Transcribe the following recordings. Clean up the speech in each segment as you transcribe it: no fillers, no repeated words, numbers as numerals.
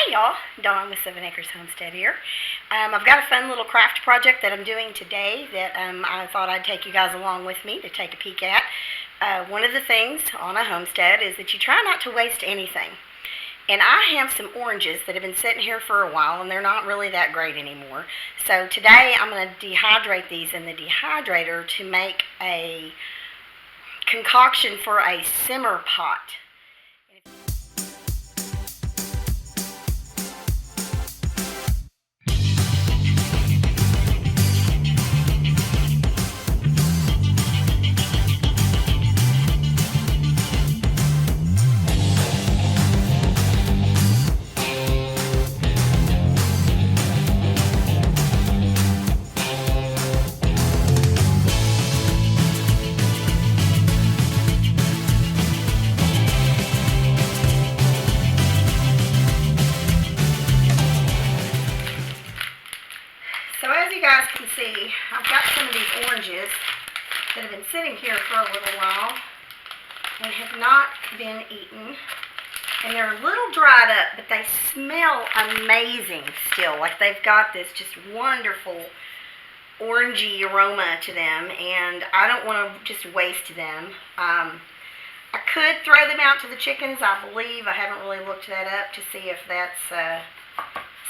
Hey y'all, Dawn with 7 Acres Homestead here. I've got a fun little craft project that I'm doing today that I thought I'd take you guys along with me to take a peek at. One of the things on a homestead is that you try not to waste anything. And I have some oranges that have been sitting here for a while and they're not really that great anymore. So today I'm going to dehydrate these in the dehydrator to make a concoction for a simmer pot. So as you guys can see, I've got some of these oranges that have been sitting here for a little while and have not been eaten. And they're a little dried up, but they smell amazing still. Like they've got this just wonderful orangey aroma to them, and I don't want to just waste them. I could throw them out to the chickens, I believe. I haven't really looked that up to see if that's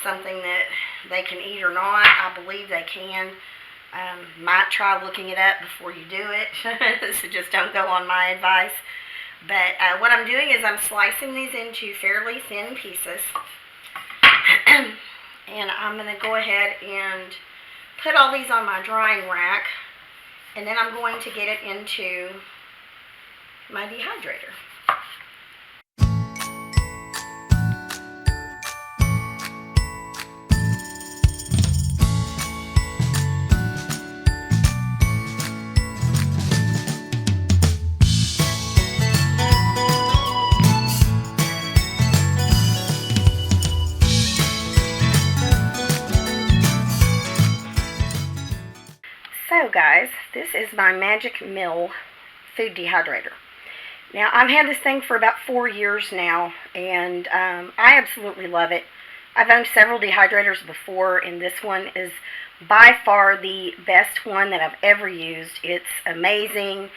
something that they can eat or not. I believe they can. Might try looking it up before you do it, so just don't go on my advice. But what I'm doing is I'm slicing these into fairly thin pieces, and I'm going to go ahead and put all these on my drying rack, and then I'm going to get it into my dehydrator. So guys, this is my Magic Mill food dehydrator. Now I've had this thing for about 4 years now, and I absolutely love it. I've owned several dehydrators before, and this one is by far the best one that I've ever used. It's amazing.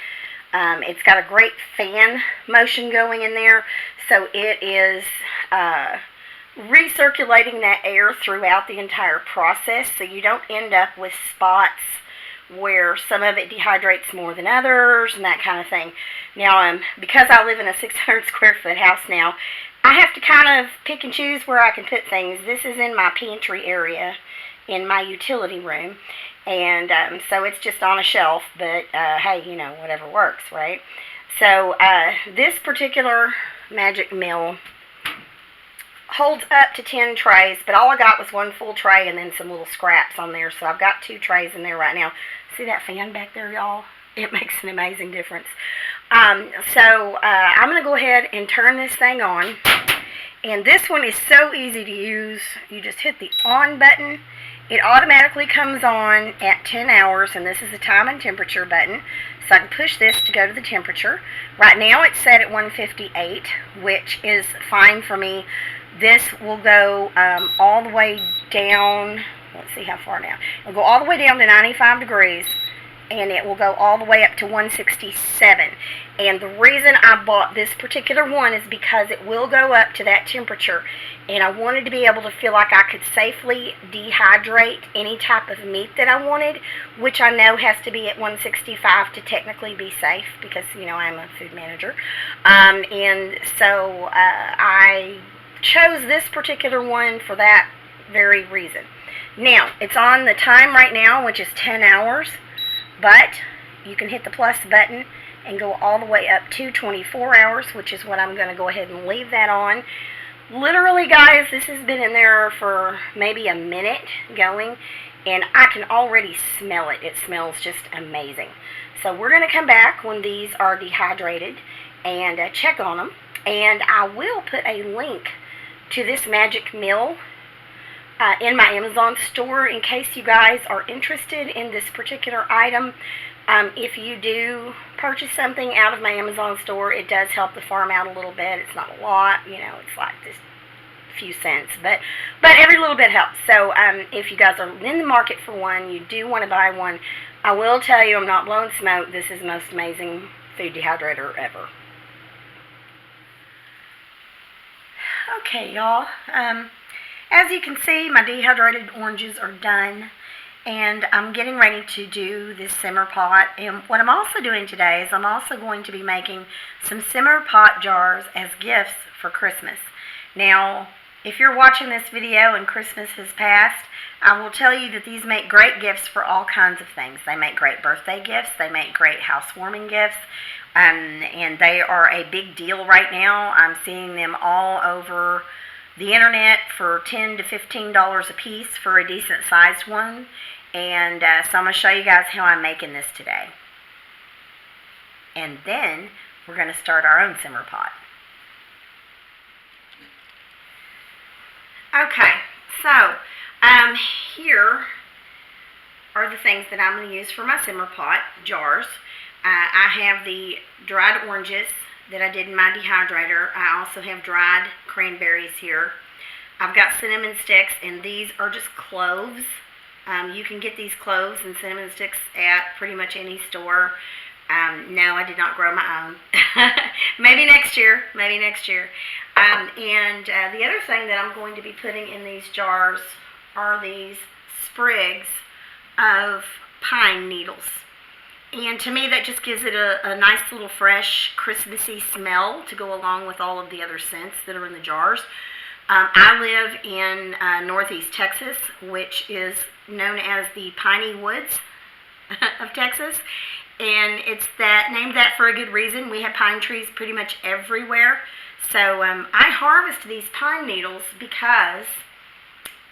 It's got a great fan motion going in there, so it is recirculating that air throughout the entire process, so you don't end up with spots where some of it dehydrates more than others and that kind of thing. Now, because I live in a 600 square foot house now, I have to kind of pick and choose where I can put things. This is in my pantry area in my utility room, and so it's just on a shelf, but hey, you know, whatever works, right? So this particular Magic Mill holds up to 10 trays, but all I got was one full tray and then some little scraps on there, so I've got 2 trays in there right now. See that fan back there, y'all? It makes an amazing difference. I'm going to go ahead and turn this thing on, and this one is so easy to use. You just hit the on button. It automatically comes on at 10 hours, and this is the time and temperature button, so I can push this to go to the temperature. Right now it's set at 158, which is fine for me. This will go all the way down, let's see how far now. It'll go all the way down to 95 degrees, and it will go all the way up to 167. And the reason I bought this particular one is because it will go up to that temperature, and I wanted to be able to feel like I could safely dehydrate any type of meat that I wanted, which I know has to be at 165 to technically be safe, because, you know, I'm a food manager. And so I chose this particular one for that very reason. Now, it's on the time right now, which is 10 hours, but you can hit the plus button and go all the way up to 24 hours, which is what I'm going to go ahead and leave that on. Literally, guys, this has been in there for maybe a minute going, and I can already smell it. It smells just amazing. So we're going to come back when these are dehydrated and check on them, and I will put a link to this Magic Mill in my Amazon store in case you guys are interested in this particular item. If you do purchase something out of my Amazon store, it does help the farm out a little bit. It's not a lot, you know, it's like this few cents, but every little bit helps. So if you guys are in the market for one, you do want to buy one. I will tell you, I'm not blowing smoke. This is the most amazing food dehydrator ever. Okay, y'all. As you can see, my dehydrated oranges are done, and I'm getting ready to do this simmer pot. And what I'm also doing today is I'm also going to be making some simmer pot jars as gifts for Christmas. Now, if you're watching this video and Christmas has passed, I will tell you that these make great gifts for all kinds of things. They make great birthday gifts. They make great housewarming gifts. And they are a big deal right now. I'm seeing them all over the internet for $10 to $15 a piece for a decent sized one. And so I'm going to show you guys how I'm making this today. And then we're going to start our own simmer pot. Okay, so here are the things that I'm going to use for my simmer pot jars. I have the dried oranges that I did in my dehydrator. I also have dried cranberries here. I've got cinnamon sticks, and these are just cloves. You can get these cloves and cinnamon sticks at pretty much any store. No, I did not grow my own. Maybe next year. Maybe next year. The other thing that I'm going to be putting in these jars are these sprigs of pine needles. And to me, that just gives it a nice little fresh, Christmassy smell to go along with all of the other scents that are in the jars. I live in northeast Texas, which is known as the Piney Woods of Texas. And it's named that for a good reason. We have pine trees pretty much everywhere. So I harvest these pine needles because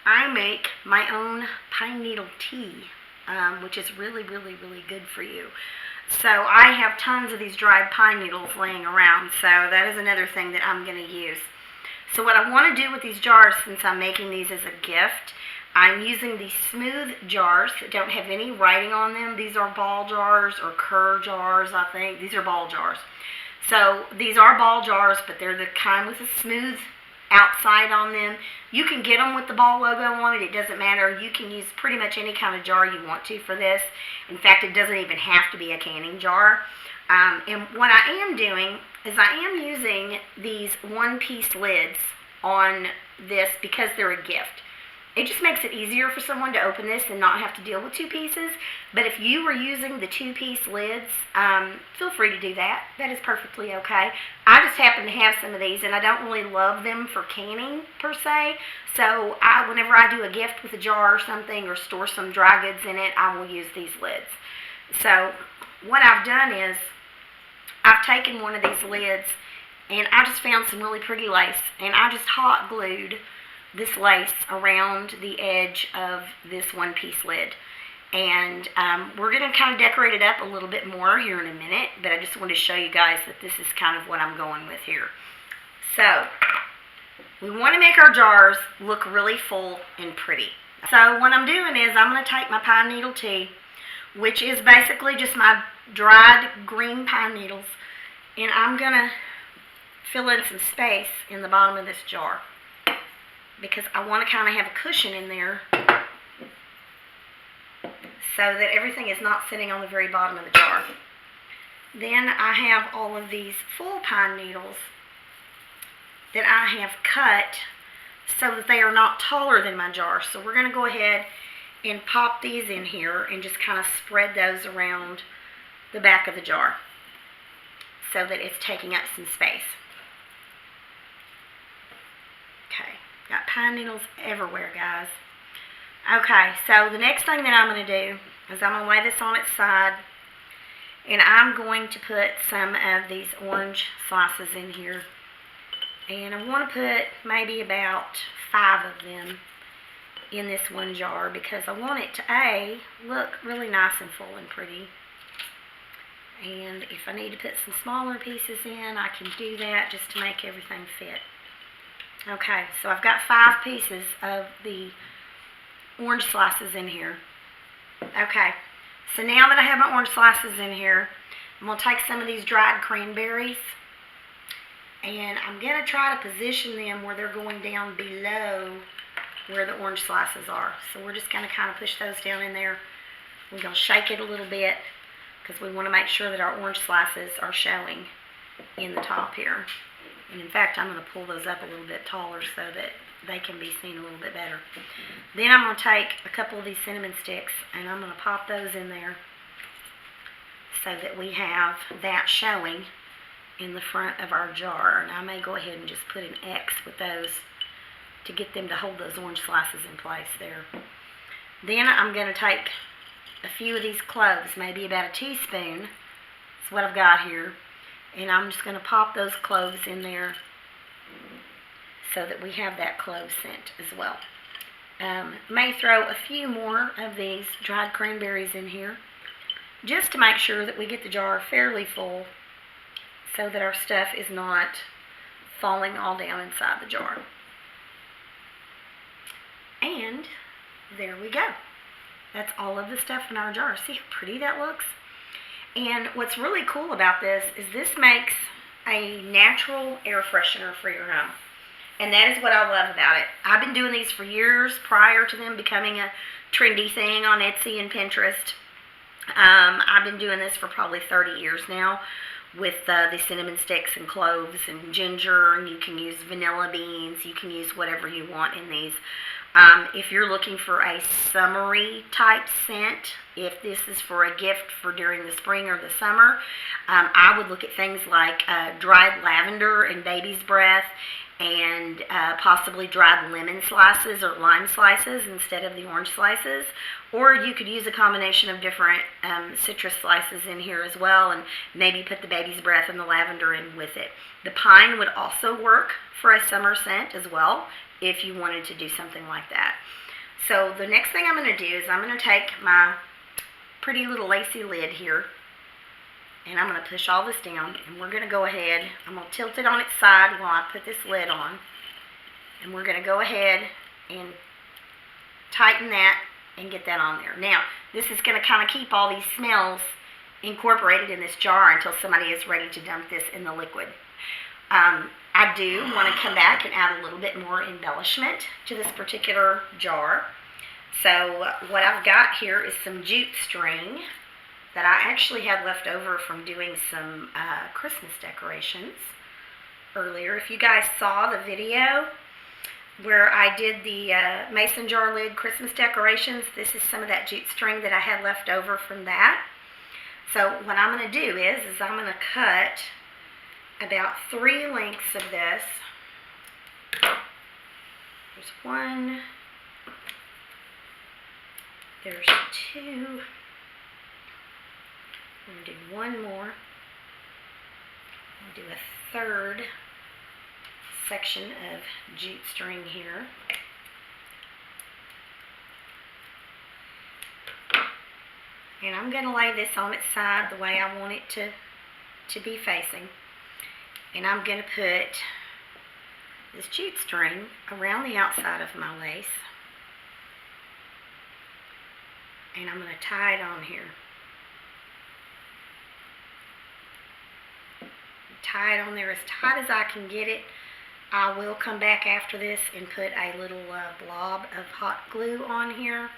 I make my own pine needle tea, which is really, really, really good for you. So I have tons of these dried pine needles laying around. So that is another thing that I'm going to use. So what I want to do with these jars, since I'm making these as a gift, I'm using these smooth jars that don't have any writing on them. These are ball jars or cur jars, I think. These are ball jars. So these are ball jars, but they're the kind with a smooth outside on them. You can get them with the ball logo on it. It doesn't matter. You can use pretty much any kind of jar you want to for this. In fact, it doesn't even have to be a canning jar. And what I am doing is I am using these one-piece lids on this because they're a gift. It just makes it easier for someone to open this and not have to deal with two pieces. But if you were using the two-piece lids, feel free to do that. That is perfectly okay. I just happen to have some of these, and I don't really love them for canning per se. So whenever I do a gift with a jar or something or store some dry goods in it, I will use these lids. So what I've done is I've taken one of these lids, and I just found some really pretty lace, and I just hot glued this lace around the edge of this one-piece lid. And we're going to kind of decorate it up a little bit more here in a minute, but I just wanted to show you guys that this is kind of what I'm going with here. So we want to make our jars look really full and pretty. So what I'm doing is I'm going to take my pine needle tea, which is basically just my dried green pine needles, and I'm going to fill in some space in the bottom of this jar because I want to kind of have a cushion in there so that everything is not sitting on the very bottom of the jar. Then I have all of these full pine needles that I have cut so that they are not taller than my jar. So we're going to go ahead and pop these in here and just kind of spread those around the back of the jar so that it's taking up some space. Okay, got pine needles everywhere, guys. Okay, so the next thing that I'm going to do is I'm going to lay this on its side, and I'm going to put some of these orange slices in here. And I want to put maybe about 5 of them in this one jar because I want it to look really nice and full and pretty. And if I need to put some smaller pieces in, I can do that just to make everything fit. Okay, so I've got 5 pieces of the orange slices in here. Okay, so now that I have my orange slices in here, I'm going to take some of these dried cranberries, And I'm going to try to position them where they're going down below where the orange slices are. So we're just going to kind of push those down in there. We're going to shake it a little bit because we want to make sure that our orange slices are showing in the top here. And in fact, I'm going to pull those up a little bit taller so that they can be seen a little bit better. Then I'm going to take a couple of these cinnamon sticks and I'm going to pop those in there so that we have that showing in the front of our jar. And I may go ahead and just put an X with those to get them to hold those orange slices in place there. Then I'm going to take a few of these cloves, maybe about a teaspoon. That's what I've got here. And I'm just going to pop those cloves in there so that we have that clove scent as well. May throw a few more of these dried cranberries in here just to make sure that we get the jar fairly full so that our stuff is not falling all down inside the jar. And there we go. That's all of the stuff in our jar. See how pretty that looks? And what's really cool about this is this makes a natural air freshener for your home. And that is what I love about it. I've been doing these for years prior to them becoming a trendy thing on Etsy and Pinterest. I've been doing this for probably 30 years now with the cinnamon sticks and cloves and ginger, and you can use vanilla beans. You can use whatever you want in these. If you're looking for a summery type scent, if this is for a gift for during the spring or the summer, I would look at things like dried lavender and baby's breath, and possibly dried lemon slices or lime slices instead of the orange slices. Or you could use a combination of different citrus slices in here as well, and maybe put the baby's breath and the lavender in with it. The pine would also work for a summer scent as well if you wanted to do something like that. So the next thing I'm going to do is I'm going to take my pretty little lacy lid here, and I'm going to push all this down, and we're going to go ahead, I'm going to tilt it on its side while I put this lid on, and we're going to go ahead and tighten that and get that on there. Now, this is going to kind of keep all these smells incorporated in this jar until somebody is ready to dump this in the liquid. I do want to come back and add a little bit more embellishment to this particular jar. So what I've got here is some jute string that I actually had left over from doing some Christmas decorations earlier. If you guys saw the video where I did the mason jar lid Christmas decorations, this is some of that jute string that I had left over from that. So what I'm going to do is I'm going to cut about 3 lengths of this. There's 1, there's 2, I'm going to do 1 more, I'll do a 3rd section of jute string here. And I'm going to lay this on its side the way I want it to be facing. And I'm going to put this jute string around the outside of my lace. And I'm going to tie it on here. Tie it on there as tight as I can get it. I will come back after this and put a little blob of hot glue on here.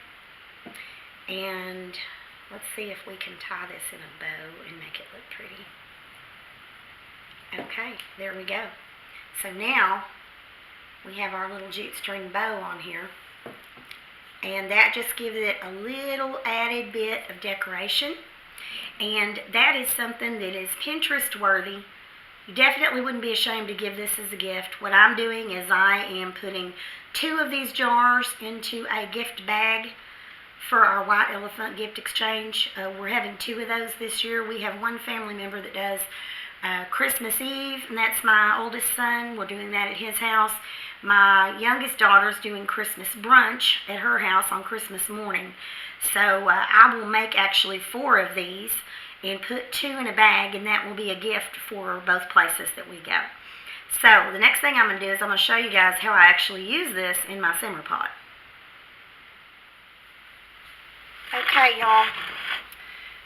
And let's see if we can tie this in a bow and make it look pretty. Okay, there we go. So now we have our little jute string bow on here. And that just gives it a little added bit of decoration. And that is something that is Pinterest worthy. You definitely wouldn't be ashamed to give this as a gift. What I'm doing is I am putting 2 of these jars into a gift bag for our White Elephant gift exchange. We're having 2 of those this year. We have one family member that does Christmas Eve, and that's my oldest son. We're doing that at his house. My youngest daughter's doing Christmas brunch at her house on Christmas morning. So I will make actually 4 of these and put 2 in a bag, and that will be a gift for both places that we go. So the next thing I'm going to do is I'm going to show you guys how I actually use this in my simmer pot. Okay, y'all.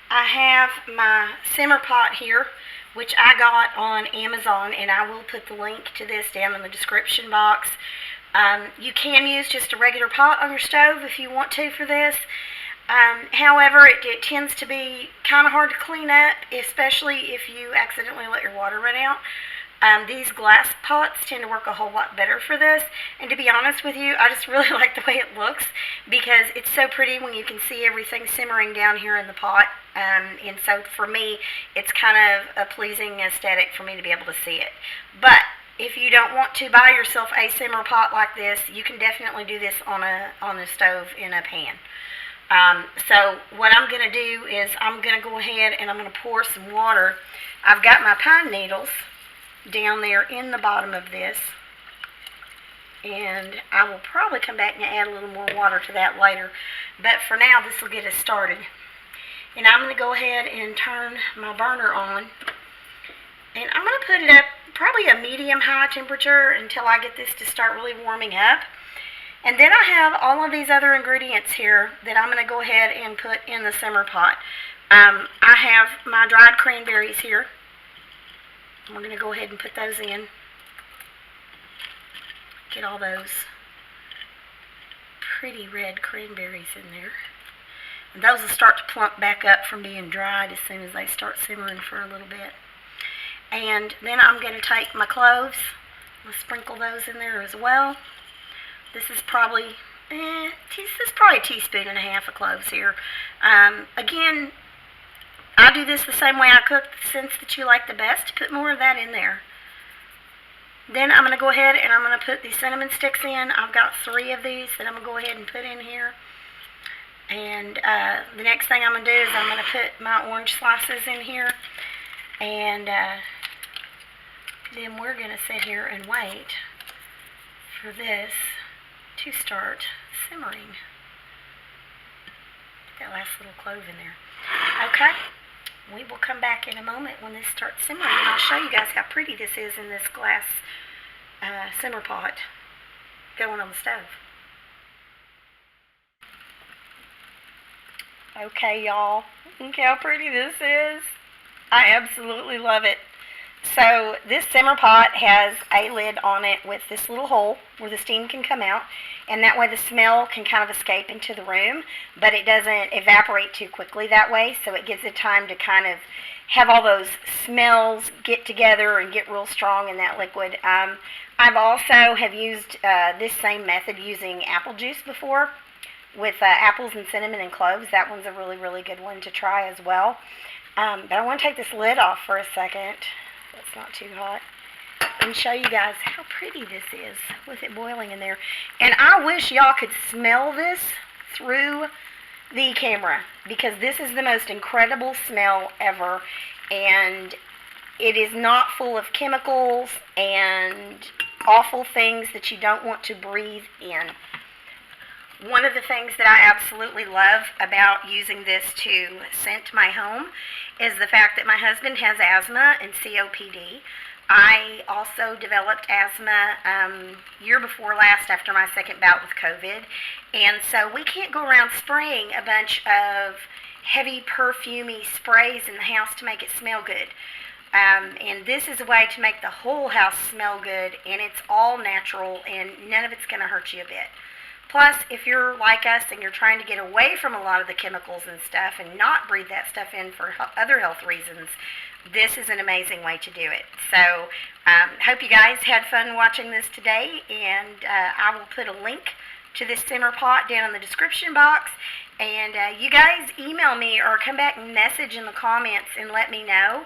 I have my simmer pot here which I got on Amazon, and I will put the link to this down in the description box. You can use just a regular pot on your stove if you want to for this. However, it tends to be kind of hard to clean up, especially if you accidentally let your water run out. These glass pots tend to work a whole lot better for this, and to be honest with you, I just really like the way it looks because it's so pretty when you can see everything simmering down here in the pot, and so for me, it's kind of a pleasing aesthetic for me to be able to see it. But if you don't want to buy yourself a simmer pot like this, you can definitely do this on a stove in a pan. So what I'm going to do is I'm going to go ahead and I'm going to pour some water. I've got my pine needles down there in the bottom of this, and I will probably come back and add a little more water to that later, but for now this will get us started. And I'm going to go ahead and turn my burner on, and I'm going to put it up probably a medium-high temperature until I get this to start really warming up. And then I have all of these other ingredients here that I'm going to go ahead and put in the simmer pot. I have my dried cranberries here. We're going to go ahead and put those in. Get all those pretty red cranberries in there. And those will start to plump back up from being dried as soon as they start simmering for a little bit. And then I'm going to take my cloves. I'm going to sprinkle those in there as well. This is probably a teaspoon and a half of cloves here. Again, I do this the same way I cook the scents that you like the best. Put more of that in there. Then I'm going to go ahead and I'm going to put these cinnamon sticks in. I've got 3 of these that I'm going to go ahead and put in here. And the next thing I'm going to do is I'm going to put my orange slices in here. And then we're going to sit here and wait for this to start simmering. Get that last little clove in there. Okay, we will come back in a moment when this starts simmering, and I'll show you guys how pretty this is in this glass simmer pot going on the stove. Okay, y'all, look how pretty this is. I absolutely love it. So this simmer pot has a lid on it with this little hole where the steam can come out, and that way the smell can kind of escape into the room, but it doesn't evaporate too quickly that way, so it gives it time to kind of have all those smells get together and get real strong in that liquid. I've also have used this same method using apple juice before with apples and cinnamon and cloves. That one's a really, really good one to try as well. But I want to take this lid off for a second. It's not too hot, and show you guys how pretty this is with it boiling in there. And I wish y'all could smell this through the camera, because this is the most incredible smell ever, and it is not full of chemicals and awful things that you don't want to breathe in. One of the things that I absolutely love about using this to scent my home is the fact that my husband has asthma and COPD. I also developed asthma year before last after my second bout with COVID, and so we can't go around spraying a bunch of heavy perfumey sprays in the house to make it smell good. And this is a way to make the whole house smell good, and it's all natural, and none of it's going to hurt you a bit. Plus, if you're like us and you're trying to get away from a lot of the chemicals and stuff and not breathe that stuff in for other health reasons, this is an amazing way to do it. So, hope you guys had fun watching this today, and I will put a link to this simmer pot down in the description box. And you guys email me or come back and message in the comments and let me know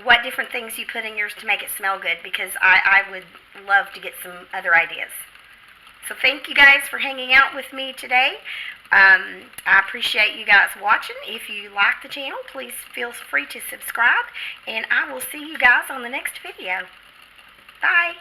what different things you put in yours to make it smell good, because I would love to get some other ideas. So thank you guys for hanging out with me today. I appreciate you guys watching. If you like the channel, please feel free to subscribe, and I will see you guys on the next video. Bye.